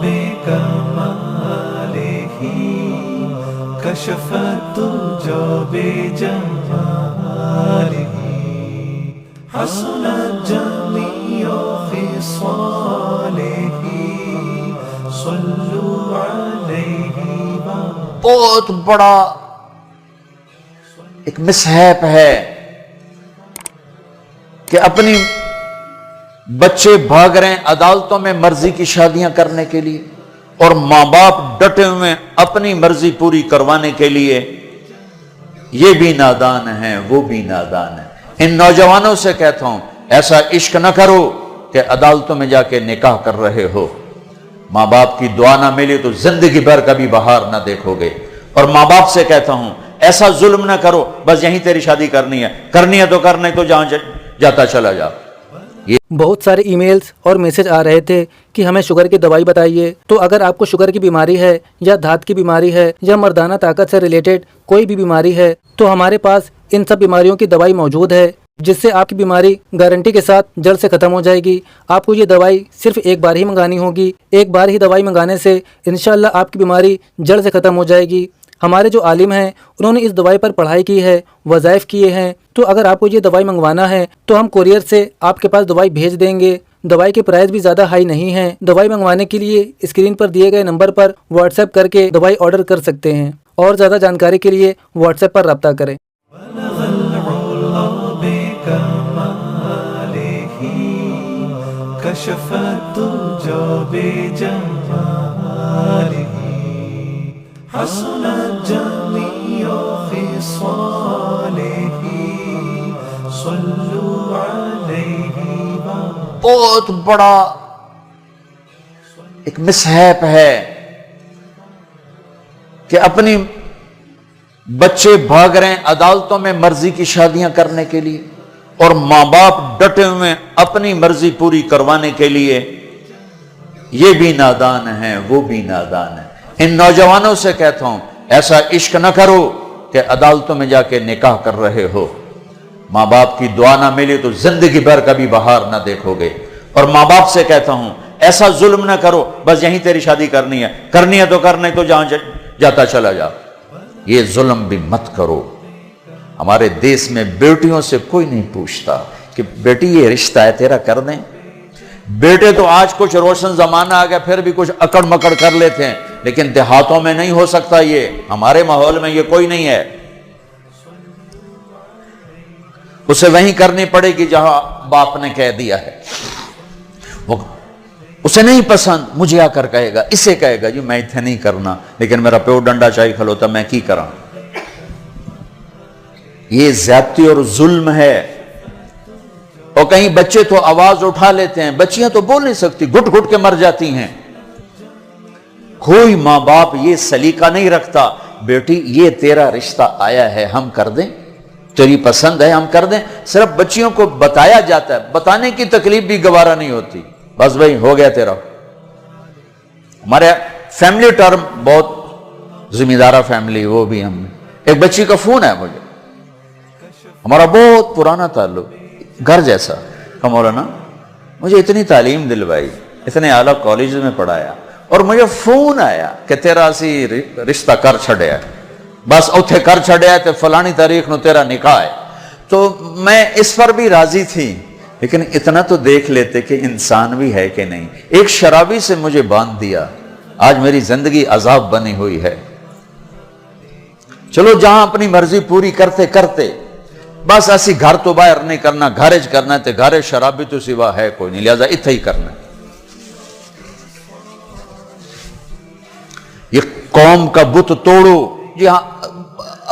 بكماله كشف الدجى بجماله حسنت جميع خصاله صلوا عليه بہت بڑا ایک مسحیپ ہے کہ اپنی بچے بھاگ رہے ہیں عدالتوں میں مرضی کی شادیاں کرنے کے لیے، اور ماں باپ ڈٹے ہوئے اپنی مرضی پوری کروانے کے لیے۔ یہ بھی نادان ہیں، وہ بھی نادان ہیں۔ ان نوجوانوں سے کہتا ہوں ایسا عشق نہ کرو کہ عدالتوں میں جا کے نکاح کر رہے ہو، ماں باپ کی دعا نہ ملی تو زندگی بھر کبھی بہار نہ دیکھو گے۔ اور ماں باپ سے کہتا ہوں ایسا ظلم نہ کرو بس یہیں تیری شادی کرنی ہے تو کرنے تو جہاں جاتا چلا جا۔ بہت سارے ای میلز اور میسج آ رہے تھے کہ ہمیں شوگر کی دوائی بتائیے۔ تو اگر آپ کو شوگر کی بیماری ہے یا دھات کی بیماری ہے یا مردانہ طاقت سے ریلیٹڈ کوئی بھی بیماری ہے تو ہمارے پاس ان سب بیماریوں کی دوائی موجود ہے، جس سے آپ کی بیماری گارنٹی کے ساتھ جڑ سے ختم ہو جائے گی۔ آپ کو یہ دوائی صرف ایک بار ہی منگانی ہوگی، ایک بار ہی دوائی منگانے سے انشاءاللہ آپ کی بیماری جڑ سے ختم ہو جائے گی۔ ہمارے جو عالم ہیں انہوں نے اس دوائی پر پڑھائی کی ہے، وظائف کیے ہیں، تو اگر آپ کو یہ دوائی منگوانا ہے تو ہم کوریئر سے آپ کے پاس دوائی بھیج دیں گے۔ دوائی کے پرائز بھی زیادہ ہائی نہیں ہیں۔ دوائی منگوانے کے لیے اسکرین پر دیے گئے نمبر پر واٹس ایپ کر کے دوائی آرڈر کر سکتے ہیں، اور زیادہ جانکاری کے لیے واٹس ایپ پر رابطہ کریں۔ بلغ العلا بكماله كشف الدجى بجماله حسنت جميع خصاله صلوا عليه بہت بڑا ایک مسحیپ ہے کہ اپنی بچے بھاگ رہے ہیں عدالتوں میں مرضی کی شادیاں کرنے کے لیے، اور ماں باپ ڈٹے ہوئے اپنی مرضی پوری کروانے کے لیے۔ یہ بھی نادان ہیں، وہ بھی نادان ہیں۔ ان نوجوانوں سے کہتا ہوں ایسا عشق نہ کرو کہ عدالتوں میں جا کے نکاح کر رہے ہو، ماں باپ کی دعا نہ ملی تو زندگی بھر کبھی بہار نہ دیکھو گے۔ اور ماں باپ سے کہتا ہوں ایسا ظلم نہ کرو بس یہیں تیری شادی کرنی ہے تو کرنے تو جہاں جاتا چلا جا۔ یہ ظلم بھی مت کرو۔ ہمارے دیس میں بیٹیوں سے کوئی نہیں پوچھتا کہ بیٹی یہ رشتہ ہے تیرا کر دیں۔ بیٹے تو آج کچھ روشن زمانہ آ گیا پھر بھی کچھ اکڑ مکڑ کر لیتے ہیں، لیکن دیہاتوں میں نہیں ہو سکتا یہ، ہمارے ماحول میں یہ کوئی نہیں ہے۔ اسے وہیں کرنی پڑے گی جہاں باپ نے کہہ دیا ہے۔ اسے نہیں پسند مجھے آ کر کہے گا، اسے کہے گا جی میں اتنے نہیں کرنا، لیکن میرا پیو ڈنڈا چاہی کھلوتا میں کی کراں۔ یہ زیادتی اور ظلم ہے۔ اور کہیں بچے تو آواز اٹھا لیتے ہیں، بچیاں تو بول نہیں سکتی، گھٹ گھٹ کے مر جاتی ہیں۔ کوئی ماں باپ یہ سلیقہ نہیں رکھتا بیٹی یہ تیرا رشتہ آیا ہے ہم کر دیں، تیری پسند ہے ہم کر دیں۔ صرف بچیوں کو بتایا جاتا ہے، بتانے کی تکلیف بھی گوارا نہیں ہوتی، بس بھائی ہو گیا تیرا۔ ہمارے فیملی ٹرم بہت ذمہ دارہ فیملی، وہ بھی ہم نے ایک بچی کا فون ہے مجھے، ہمارا بہت پرانا تعلق گھر جیسا، کہ مولانا مجھے اتنی تعلیم دلوائی، اتنے اعلیٰ کالج میں پڑھایا، اور مجھے فون آیا کہ تیرا اسی رشتہ کر چھڑیا، بس اوتھے کر چھڑیا تے فلانی تاریخ نو تیرا نکاح ہے۔ تو میں اس پر بھی راضی تھی، لیکن اتنا تو دیکھ لیتے کہ انسان بھی ہے کہ نہیں۔ ایک شرابی سے مجھے باندھ دیا، آج میری زندگی عذاب بنی ہوئی ہے۔ چلو جہاں اپنی مرضی پوری کرتے کرتے بس ایسی گھر تو باہر نہیں کرنا، گھرج کرنا تے گھر شرابی تو سوا ہے کوئی نہیں، لہذا اتھا ہی کرنا۔ یہ قوم کا بت توڑو، جی ہاں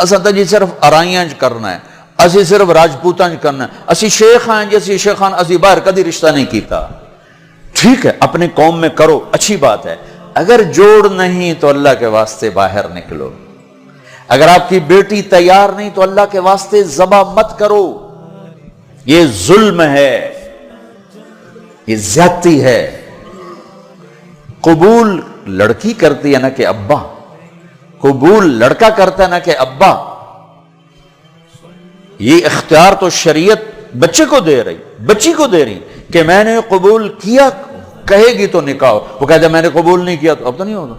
اساں جی صرف ارائیاں کرنا ہے، اسی صرف راجپوتاں کرنا ہے، اسی شیخ ہیں جی اسی شیخان اسی باہر کدی رشتہ نہیں کیتا۔ ٹھیک ہے اپنی قوم میں کرو، اچھی بات ہے، اگر جوڑ نہیں تو اللہ کے واسطے باہر نکلو۔ اگر آپ کی بیٹی تیار نہیں تو اللہ کے واسطے ذبح مت کرو۔ یہ ظلم ہے، یہ زیادتی ہے۔ قبول لڑکی کرتی ہے نہ کہ ابا، قبول لڑکا کرتا ہے نہ کہ ابا۔ یہ اختیار تو شریعت بچے کو دے رہی، بچی کو دے رہی کہ میں نے قبول کیا کہے گی تو نکاح ہو. وہ کہتے میں نے قبول نہیں کیا تو اب تو نہیں ہوگا.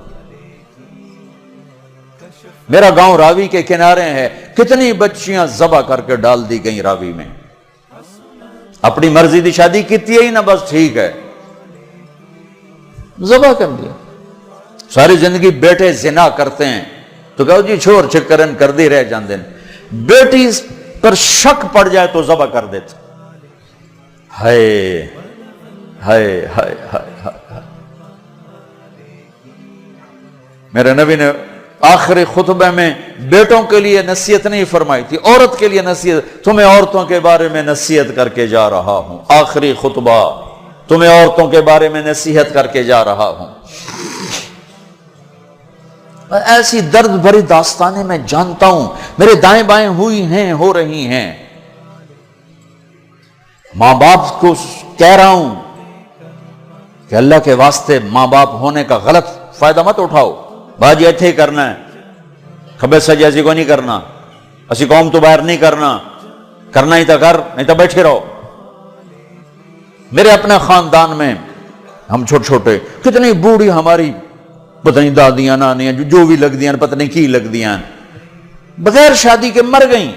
میرا گاؤں راوی کے کنارے ہے, کتنی بچیاں ذبح کر کے ڈال دی گئی راوی میں. اپنی مرضی دی شادی کیتی ہے ہی نہ, بس ٹھیک ہے, ذبح کر دیا. ساری زندگی بیٹے زنا کرتے ہیں تو کہو جی چھوڑ چکرن کر دی رہ جاندے. بیٹی پر شک پڑ جائے تو ذبح کر دیتے. ہائے ہائے ہائے ہائے. میرے نبی نے آخری خطبے میں بیٹوں کے لیے نصیحت نہیں فرمائی تھی, عورت کے لیے نصیحت. تمہیں عورتوں کے بارے میں نصیحت کر کے جا رہا ہوں, آخری خطبہ تمہیں عورتوں کے بارے میں نصیحت کر کے جا رہا ہوں. ایسی درد بھری داستانیں میں جانتا ہوں, میرے دائیں بائیں ہوئی ہیں, ہو رہی ہیں. ماں باپ کو کہہ رہا ہوں کہ اللہ کے واسطے ماں باپ ہونے کا غلط فائدہ مت اٹھاؤ. باجی ایتھے کرنا ہے, کھبے سجے ایسی کو نہیں کرنا, اسی قوم تو باہر نہیں کرنا, کرنا ہی تو کر, نہیں تو بیٹھے رہو. میرے اپنے خاندان میں ہم چھوٹے چھوٹے کتنی بوڑھی ہماری پتہ نہیں دادیاں نانیاں جو بھی لگ دیاں, پتہ نہیں کی لگ دیاں, بغیر شادی کے مر گئیں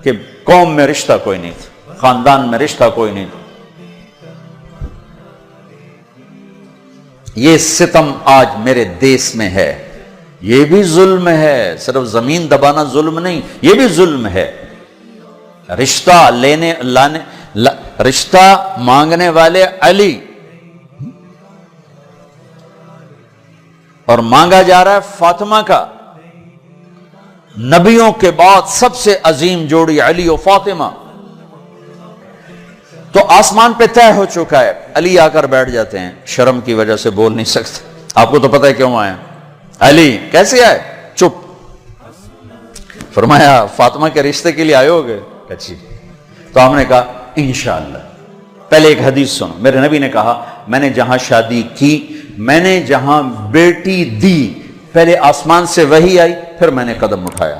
کہ قوم میں رشتہ کوئی نہیں تھا, خاندان میں رشتہ کوئی نہیں تھا. یہ ستم آج میرے دیس میں ہے, یہ بھی ظلم ہے. صرف زمین دبانا ظلم نہیں, یہ بھی ظلم ہے. رشتہ لینے لانے رشتہ مانگنے والے علی اور مانگا جا رہا ہے فاطمہ کا. نبیوں کے بعد سب سے عظیم جوڑی علی و فاطمہ. تو آسمان پہ طے ہو چکا ہے. علی آ کر بیٹھ جاتے ہیں, شرم کی وجہ سے بول نہیں سکتے. آپ کو تو پتہ ہے کیوں آئے. علی کیسے آئے؟ چپ. فرمایا فاطمہ کے رشتے کے لیے آئے ہوگے؟ اچھی. تو ہم نے کہا انشاءاللہ. پہلے ایک حدیث سنو. میرے نبی نے کہا میں نے جہاں شادی کی, میں نے جہاں بیٹی دی, پہلے آسمان سے وحی آئی, پھر میں نے قدم اٹھایا.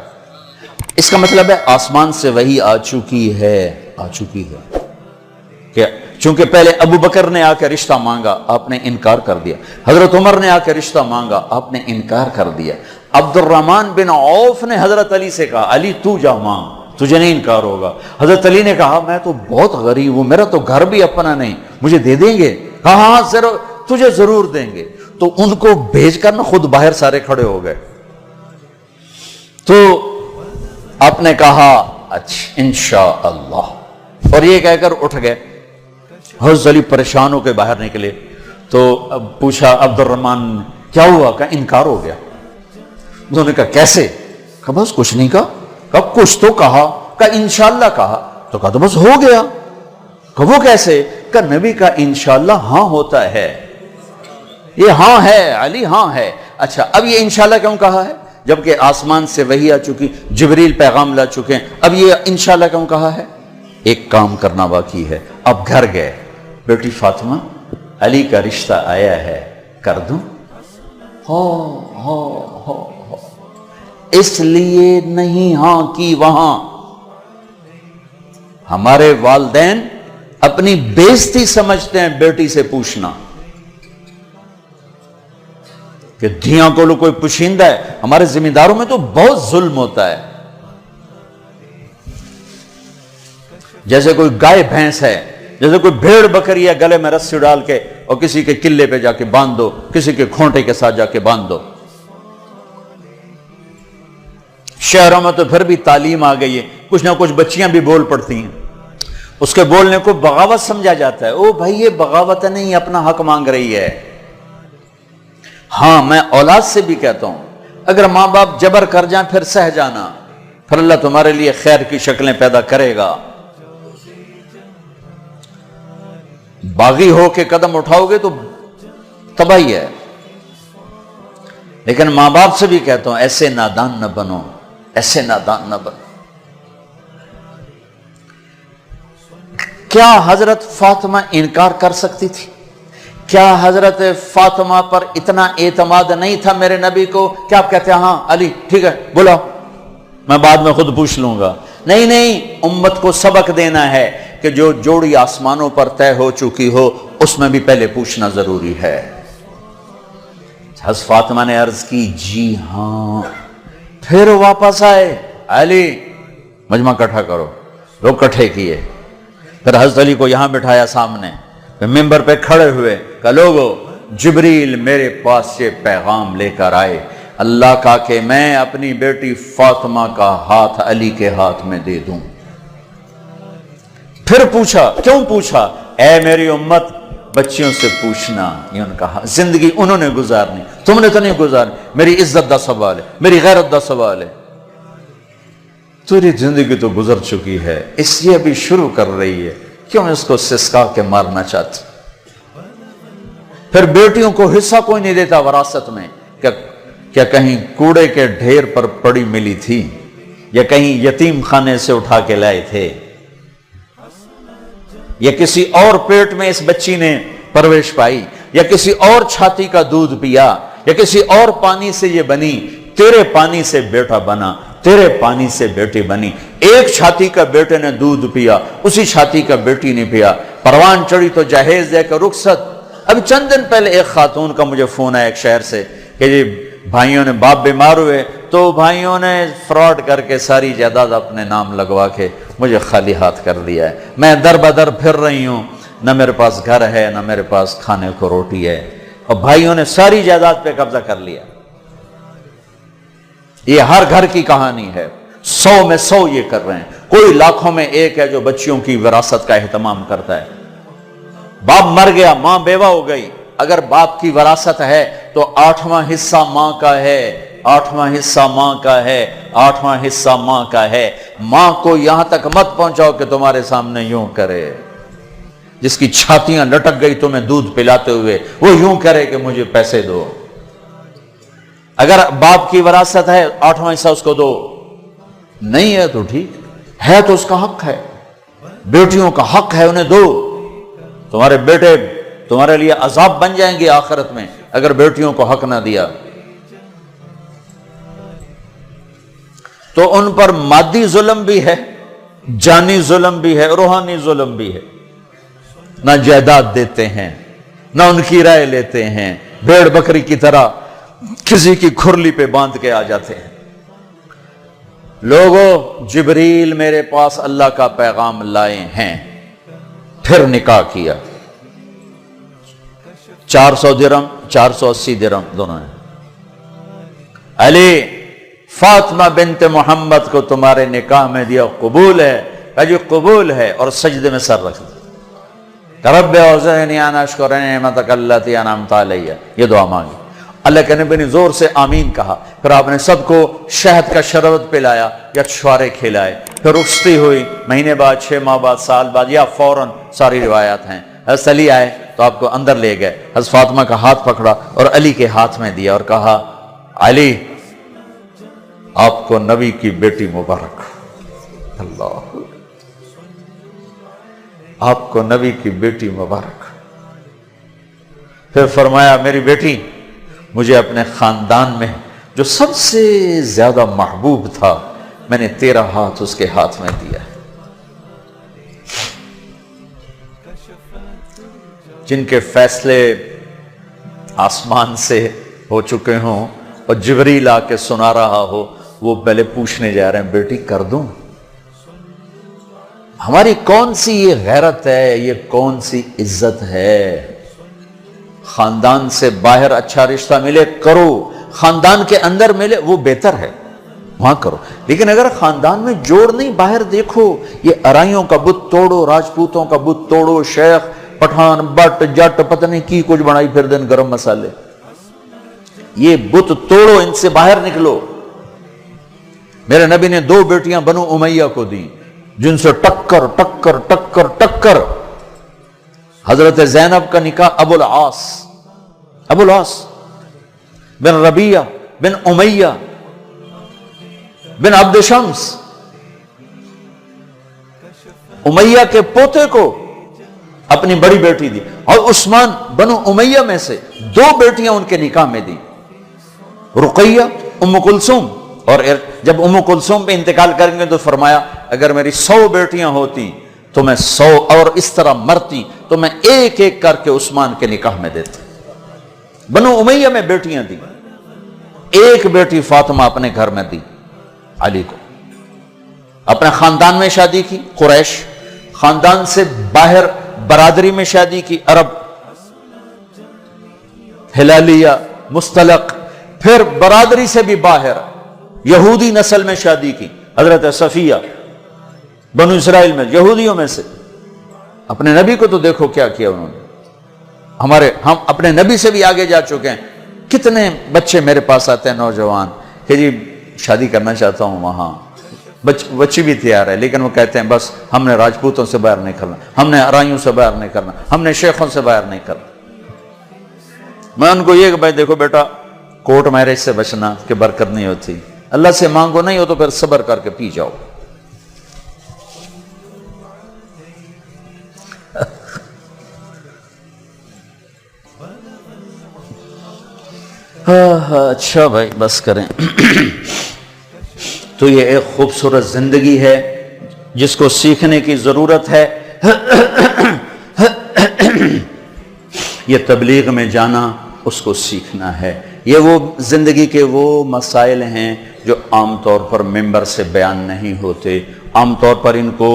اس کا مطلب ہے آسمان سے وحی آ چکی ہے, آ چکی ہے. کہ چونکہ پہلے ابو بکر نے آ کے رشتہ مانگا, آپ نے انکار کر دیا. حضرت عمر نے آ کے رشتہ مانگا, آپ نے انکار کر دیا. عبد الرحمن بن عوف نے حضرت علی سے کہا علی تو جا مانگ, تجھے نہیں انکار ہوگا. حضرت علی نے کہا میں تو بہت غریب ہوں, میرا تو گھر بھی اپنا نہیں, مجھے دے دیں گے؟ کہا ہاں ضرور, تجھے ضرور دیں گے. تو ان کو بھیج کر نہ خود باہر سارے کھڑے ہو گئے. تو آپ نے کہا اچھا انشاءاللہ, اور یہ کہہ کر اٹھ گئے. حضرت علی پریشان ہو کے باہر نکلے. تو اب پوچھا عبد الرحمن کیا ہوا؟ کہا انکار ہو گیا. انہوں نے کہا کیسے؟ کہا بس کچھ نہیں کہا. کہا کچھ تو کہا. کہا انشاءاللہ کہا. تو کہا تو بس ہو گیا. کہا وہ کیسے؟ کہا نبی کا انشاءاللہ ہاں ہوتا ہے. یہ ہاں ہے علی, ہاں ہے. اچھا اب یہ انشاءاللہ کیوں کہا ہے جبکہ آسمان سے وحی آ چکی, جبریل پیغام لا چکے ہیں؟ اب یہ انشاءاللہ کیوں کہا ہے؟ ایک کام کرنا باقی ہے. اب گھر گئے, بیٹی فاطمہ علی کا رشتہ آیا ہے, کر دوں؟ ہو اس لیے نہیں ہاں کی وہاں. ہمارے والدین اپنی بےزتی سمجھتے ہیں بیٹی سے پوچھنا کہ دھیاں کو کوئی پوشیندہ ہے. ہمارے ذمہ داروں میں تو بہت ظلم ہوتا ہے. جیسے کوئی گائے بھینس ہے, جیسے کوئی بھیڑ بکری ہے, گلے میں رسی ڈال کے اور کسی کے قلعے پہ جا کے باندھ دو, کسی کے کھونٹے کے ساتھ جا کے باندھ دو. شہروں میں تو پھر بھی تعلیم آ گئی ہے, کچھ نہ کچھ بچیاں بھی بول پڑتی ہیں, اس کے بولنے کو بغاوت سمجھا جاتا ہے. او بھائی یہ بغاوت نہیں, اپنا حق مانگ رہی ہے. ہاں میں اولاد سے بھی کہتا ہوں اگر ماں باپ جبر کر جائیں پھر سہ جانا, پھر اللہ تمہارے لیے خیر کی شکلیں پیدا کرے گا. باغی ہو کے قدم اٹھاؤ گے تو تباہی ہے. لیکن ماں باپ سے بھی کہتا ہوں ایسے نادان نہ بنو, ایسے نادان نہ بنو. کیا حضرت فاطمہ انکار کر سکتی تھی؟ کیا حضرت فاطمہ پر اتنا اعتماد نہیں تھا میرے نبی کو کہ آپ کہتے ہیں ہاں علی ٹھیک ہے بولا, میں بعد میں خود پوچھ لوں گا؟ نہیں, امت کو سبق دینا ہے کہ جو جوڑی آسمانوں پر طے ہو چکی ہو اس میں بھی پہلے پوچھنا ضروری ہے۔ حضرت فاطمہ نے عرض کی جی ہاں۔ پھر واپس آئے، علی مجمع اکٹھا کرو، لوگ اکٹھے کیے، پھر حضرت علی کو یہاں بٹھایا سامنے، پھر ممبر پہ کھڑے ہوئے کہ لوگو جبریل میرے پاس یہ پیغام لے کر آئے اللہ کا کہ میں اپنی بیٹی فاطمہ کا ہاتھ علی کے ہاتھ میں دے دوں۔ پھر پوچھا، کیوں پوچھا؟ اے میری امت بچیوں سے پوچھنا، یہ ان کا زندگی انہوں نے گزارنی، تم نے تو نہیں گزارنی، میری عزت دا سوال ہے، میری غیرت دا سوال ہے۔ تیری زندگی تو گزر چکی ہے، اس لیے ابھی شروع کر رہی ہے، کیوں اس کو سسکا کے مارنا چاہتی؟ پھر بیٹیوں کو حصہ کوئی نہیں دیتا وراثت میں، کیا کہیں کوڑے کے ڈھیر پر پڑی ملی تھی یا کہیں یتیم خانے سے اٹھا کے لائے تھے یا کسی اور پیٹ میں اس بچی نے پرورش پائی یا کسی اور چھاتی کا دودھ پیا یا کسی اور پانی سے یہ بنی؟ تیرے پانی سے بیٹا بنا، تیرے پانی سے بیٹی بنی۔ ایک چھاتی کا بیٹے نے دودھ پیا، اسی چھاتی کا بیٹی نے پیا۔ پروان چڑھی تو جہیز دے کر رخصت۔ اب چند دن پہلے ایک خاتون کا مجھے فون آیا ایک شہر سے کہ جی بھائیوں نے باپ بیمار ہوئے تو بھائیوں نے فراڈ کر کے ساری جائیداد اپنے نام لگوا کے مجھے خالی ہاتھ کر دیا ہے، میں در بدر پھر رہی ہوں، نہ میرے پاس گھر ہے نہ میرے پاس کھانے کو روٹی ہے، اور بھائیوں نے ساری جائیداد پہ قبضہ کر لیا۔ یہ ہر گھر کی کہانی ہے، 100 میں 100 یہ کر رہے ہیں، کوئی لاکھوں میں ایک ہے جو بچیوں کی وراثت کا اہتمام کرتا ہے۔ باپ مر گیا، ماں بیوہ ہو گئی، اگر باپ کی وراثت ہے تو 8واں حصہ ماں کا ہے، 8واں حصہ ماں کا ہے، 8واں حصہ ماں کا ہے۔ ماں کو یہاں تک مت پہنچاؤ کہ تمہارے سامنے یوں کرے، جس کی چھاتیاں لٹک گئی تمہیں دودھ پلاتے ہوئے، وہ یوں کرے کہ مجھے پیسے دو۔ اگر باپ کی وراثت ہے 8واں حصہ اس کو دو، نہیں ہے تو ٹھیک ہے، تو اس کا حق ہے، بیٹیوں کا حق ہے، انہیں دو۔ تمہارے بیٹے تمہارے لیے عذاب بن جائیں گے آخرت میں اگر بیٹیوں کو حق نہ دیا تو۔ ان پر مادی ظلم بھی ہے، جانی ظلم بھی ہے، روحانی ظلم بھی ہے۔ نہ جائیداد دیتے ہیں، نہ ان کی رائے لیتے ہیں، بھیڑ بکری کی طرح کسی کی کھرلی پہ باندھ کے آ جاتے ہیں۔ لوگوں جبریل میرے پاس اللہ کا پیغام لائے ہیں، پھر نکاح کیا، 400 درہم 480 درہم دونوں ہیں۔ علی فاطمہ بنت محمد کو تمہارے نکاح میں دیا، قبول ہے؟ کہا جی قبول ہے، اور سجدے میں سر رکھ دیا، رب اوزعنی ان اشکر نعمتک التی انعمت علی، یہ دعا مانگی۔ اللہ کے نبی نے زور سے آمین کہا، پھر آپ نے سب کو شہد کا شربت پلایا یا چھوارے کھلائے، پھر رخصتی ہوئی، مہینے بعد 6 ماہ بعد سال بعد یا فوراً، ساری روایات ہیں۔ حضرت علی آئے تو آپ کو اندر لے گئے، حضرت فاطمہ کا ہاتھ پکڑا اور علی کے ہاتھ میں دیا اور کہا علی آپ کو نبی کی بیٹی مبارک، اللہ آپ کو نبی کی بیٹی مبارک۔ پھر فرمایا میری بیٹی، مجھے اپنے خاندان میں جو سب سے زیادہ محبوب تھا میں نے تیرا ہاتھ اس کے ہاتھ میں دیا ہے، جن کے فیصلے آسمان سے ہو چکے ہوں اور جبریل آ کے سنا رہا ہو، وہ پہلے پوچھنے جا رہے ہیں بیٹی کر دوں؟ ہماری کون سی یہ غیرت ہے، یہ کون سی عزت ہے؟ خاندان سے باہر اچھا رشتہ ملے کرو، خاندان کے اندر ملے وہ بہتر ہے، وہاں کرو۔ لیکن اگر خاندان میں جوڑ نہیں، باہر دیکھو، یہ ارائیوں کا بت توڑو، راجپوتوں کا بت توڑو، شیخ پٹھان بٹ جٹ پتہ نہیں کی کچھ بنائی پھر دن گرم مسالے، یہ بت توڑو، ان سے باہر نکلو۔ میرے نبی نے 2 بیٹیاں بنو امیہ کو دی جن سے ٹکر ٹکر ٹکر ٹکر۔ حضرت زینب کا نکاح ابو العاص بن ربیعہ بن امیہ بن عبد شمس، امیہ کے پوتے کو اپنی بڑی بیٹی دی، اور عثمان بنو امیہ میں سے 2 بیٹیاں ان کے نکاح میں دی، رقیہ ام کلثوم۔ اور جب ام کلثوم پہ انتقال کریں گے تو فرمایا اگر میری 100 بیٹیاں ہوتی تو میں 100 اور اس طرح مرتی تو میں ایک ایک کر کے عثمان کے نکاح میں دیتا. بنو امیہ میں بیٹیاں دی، ایک بیٹی فاطمہ اپنے گھر میں دی علی کو، اپنے خاندان میں شادی کی قریش، خاندان سے باہر برادری میں شادی کی عرب، ہلالیہ، مستلق، پھر برادری سے بھی باہر یہودی نسل میں شادی کی، حضرت صفیہ بنو اسرائیل میں یہودیوں میں سے. اپنے نبی کو تو دیکھو کیا کیا انہوں نے. ہم اپنے نبی سے بھی آگے جا چکے ہیں. کتنے بچے میرے پاس آتے ہیں نوجوان کہ جی شادی کرنا چاہتا ہوں وہاں، بچی بھی تیار ہے لیکن وہ کہتے ہیں بس ہم نے راجپوتوں سے باہر نہیں کرنا، ہم نے ارائیوں سے باہر نہیں کرنا، ہم نے شیخوں سے باہر نہیں کرنا. میں ان کو یہ کہ بھائی دیکھو بیٹا، کورٹ میرج سے بچنا کہ برکت نہیں ہوتی، اللہ سے مانگو، نہیں ہو تو پھر صبر کر کے پی جاؤ. اچھا بھائی بس کریں. تو یہ ایک خوبصورت زندگی ہے جس کو سیکھنے کی ضرورت ہے. یہ تبلیغ میں جانا، اس کو سیکھنا ہے. یہ وہ زندگی کے وہ مسائل ہیں جو عام طور پر ممبر سے بیان نہیں ہوتے، عام طور پر ان کو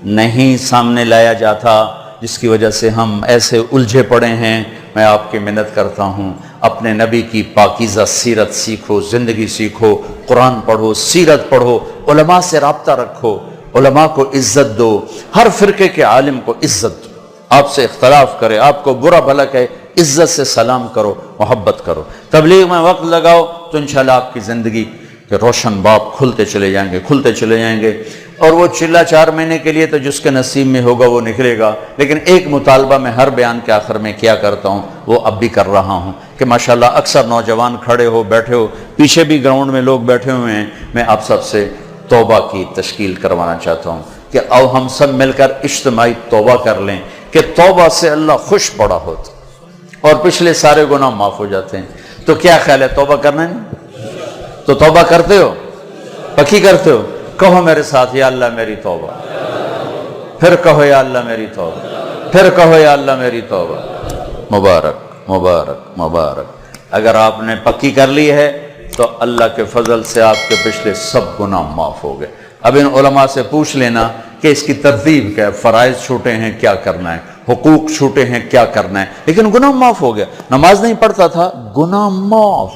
نہیں سامنے لایا جاتا، جس کی وجہ سے ہم ایسے الجھے پڑے ہیں. میں آپ کی منت کرتا ہوں، اپنے نبی کی پاکیزہ سیرت سیکھو، زندگی سیکھو، قرآن پڑھو، سیرت پڑھو، علماء سے رابطہ رکھو، علماء کو عزت دو، ہر فرقے کے عالم کو عزت دو. آپ سے اختلاف کرے، آپ کو برا بھلا کہے، عزت سے سلام کرو، محبت کرو. تبلیغ میں وقت لگاؤ تو انشاءاللہ آپ کی زندگی کے روشن باب کھلتے چلے جائیں گے، کھلتے چلے جائیں گے. اور وہ چلہ 4 مہینے کے لیے تو جس کے نصیب میں ہوگا وہ نکلے گا. لیکن ایک مطالبہ میں ہر بیان کے آخر میں کیا کرتا ہوں، وہ اب بھی کر رہا ہوں کہ ماشاءاللہ اکثر نوجوان کھڑے ہو بیٹھے ہو، پیچھے بھی گراؤنڈ میں لوگ بیٹھے ہوئے ہیں. میں آپ سب سے توبہ کی تشکیل کروانا چاہتا ہوں کہ آؤ ہم سب مل کر اجتماعی توبہ کر لیں کہ توبہ سے اللہ خوش بڑا ہوتا اور پچھلے سارے گناہ معاف ہو جاتے ہیں. تو کیا خیال ہے، توبہ کرنا ہے؟ تو توبہ کرتے ہو، پکی کرتے ہو؟ کہو میرے ساتھ، یا اللہ میری توبہ. پھر کہو یا اللہ میری توبہ. پھر کہو یا اللہ میری توبہ. مبارک مبارک مبارک. اگر آپ نے پکی کر لی ہے تو اللہ کے فضل سے آپ کے پچھلے سب گناہ معاف ہو گئے. اب ان علماء سے پوچھ لینا کہ اس کی ترتیب کیا ہے، فرائض چھوٹے ہیں کیا کرنا ہے، حقوق چھوٹے ہیں کیا کرنا ہے. لیکن گناہ معاف ہو گیا. نماز نہیں پڑھتا تھا، گناہ معاف.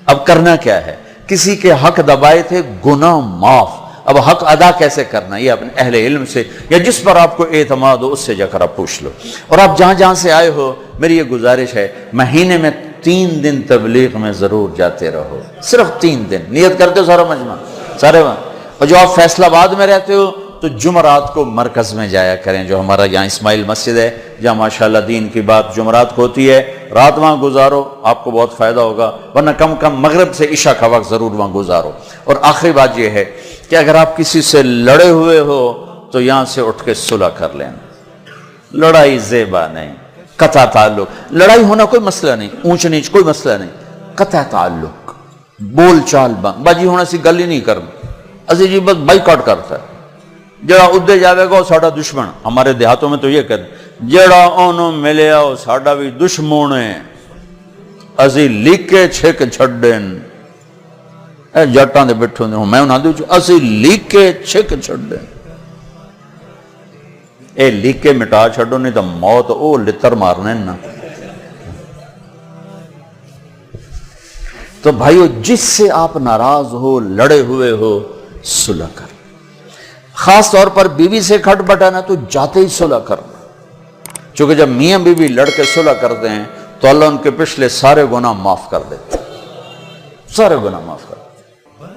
اب کرنا کیا ہے؟ کسی کے حق دبائے تھے، گناہ معاف. اب حق ادا کیسے کرنا، یہ اپنے اہل علم سے یا جس پر آپ کو اعتماد ہو اس سے جا کر آپ پوچھ لو. اور آپ جہاں جہاں سے آئے ہو، میری یہ گزارش ہے، مہینے میں 3 دن تبلیغ میں ضرور جاتے رہو. صرف 3 دن نیت کرتے ہو سارا مجمع سارے. اور جو آپ فیصل آباد میں رہتے ہو تو جمعرات کو مرکز میں جایا کریں، جو ہمارا یہاں اسماعیل مسجد ہے جہاں ماشاءاللہ دین کی بات جمعرات کو ہوتی ہے. رات وہاں گزارو، آپ کو بہت فائدہ ہوگا. ورنہ کم کم مغرب سے عشاء کا وقت ضرور وہاں گزارو. اور آخری بات یہ ہے کہ اگر آپ کسی سے لڑے ہوئے ہو تو یہاں سے اٹھ کے صلح کر لینا. لڑائی زیبا نہیں، قطع تعلق. لڑائی ہونا کوئی مسئلہ نہیں، اونچ نیچ کوئی مسئلہ نہیں، قطع تعلق، بول چال بند. باجی ہونا سی گل ہی نہیں کرنا. اسی جی بس بائیکاٹ کرتا ہے. جڑا ادھے جاوے گا وہ ساڈا دشمن. ہمارے دیہاتوں میں تو یہ کہتے ہیں جڑا انہوں ملیا وہ ساڈا بھی دشمن ہے، اسی لیکے چھک چھڈن. اے جٹاں دے بیٹھے ہوندے میں انہاں دے اسی لیکے چھک چھڈن. اے لیکے مٹا چھڈو نہیں تو موت او لتر مارنے نا. تو بھائیو جس سے آپ ناراض ہو، لڑے ہوئے ہو، صلح کر. خاص طور پر بیوی سے کھٹ بٹانا تو جاتے ہی صلح کرنا. چونکہ جب میاں بیوی لڑ کے صلح کرتے ہیں تو اللہ ان کے پچھلے سارے گناہ معاف کر دیتے، سارے گناہ معاف کر دیتے.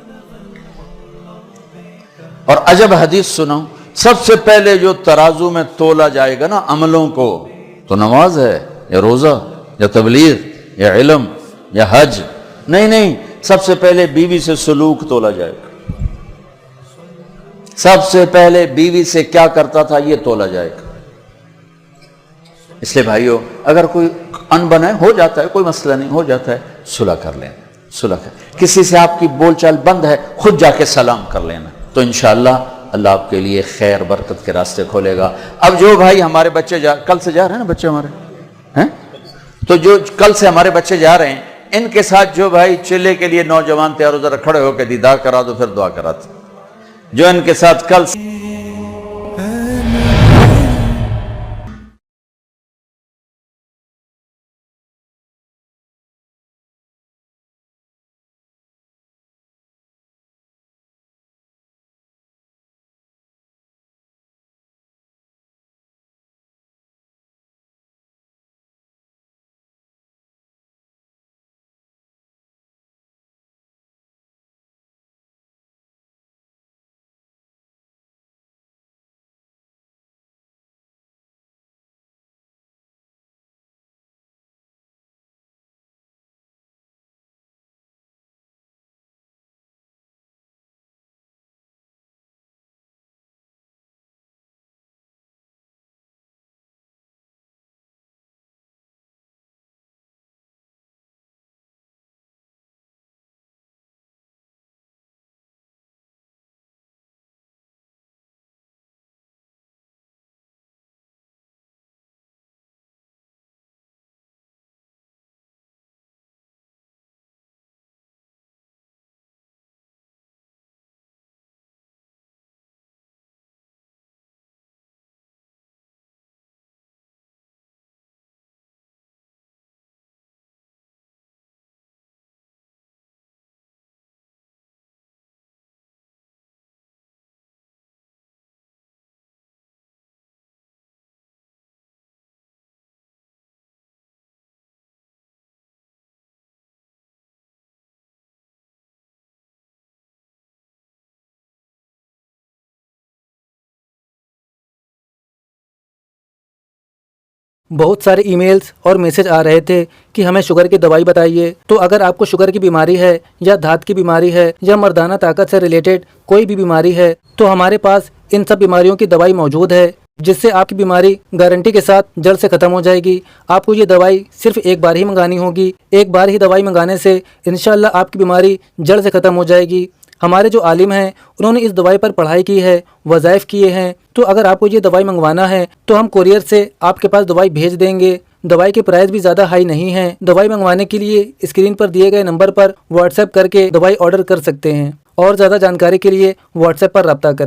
اور عجب حدیث سنو، سب سے پہلے جو ترازو میں تولا جائے گا نا عملوں کو، تو نماز ہے یا روزہ یا تبلیغ یا علم یا حج؟ نہیں، سب سے پہلے بیوی سے سلوک تولا جائے گا. سب سے پہلے بیوی سے کیا کرتا تھا یہ تولا جائے گا. اس لیے بھائیو اگر کوئی انبن ہے، ہو جاتا ہے، کوئی مسئلہ نہیں، ہو جاتا ہے، صلح کر لینا. صلح کر. کسی سے آپ کی بول چال بند ہے، خود جا کے سلام کر لینا تو انشاءاللہ اللہ آپ کے لیے خیر برکت کے راستے کھولے گا۔ اب جو بھائی ہمارے بچے کل سے جا رہے ہیں نا بچے ہمارے ہیں، تو جو کل سے ہمارے بچے جا رہے ہیں، ان کے ساتھ جو بھائی چلے کے لیے نوجوان تیار ہو، ذرا کھڑے ہو کے دیدار کرا دو، پھر دعا کراتے جو ان کے ساتھ کل سے بہت سارے ای میلز اور میسج آ رہے تھے کہ ہمیں شوگر کی دوائی بتائیے۔ تو اگر آپ کو شوگر کی بیماری ہے یا دھات کی بیماری ہے یا مردانہ طاقت سے ریلیٹڈ کوئی بھی بیماری ہے تو ہمارے پاس ان سب بیماریوں کی دوائی موجود ہے، جس سے آپ کی بیماری گارنٹی کے ساتھ جڑ سے ختم ہو جائے گی۔ آپ کو یہ دوائی صرف ایک بار ہی منگانی ہوگی، ایک بار ہی دوائی منگانے سے انشاءاللہ آپ کی بیماری جڑ سے ختم ہو جائے گی۔ ہمارے جو عالم ہیں انہوں نے اس دوائی پر پڑھائی کی ہے، وظائف کیے ہیں، تو اگر آپ کو یہ دوائی منگوانا ہے تو ہم کوریئر سے آپ کے پاس دوائی بھیج دیں گے۔ دوائی کے پرائز بھی زیادہ ہائی نہیں ہیں۔ دوائی منگوانے کے لیے اسکرین پر دیے گئے نمبر پر واٹس ایپ کر کے دوائی آرڈر کر سکتے ہیں، اور زیادہ جانکاری کے لیے واٹس ایپ پر رابطہ کریں۔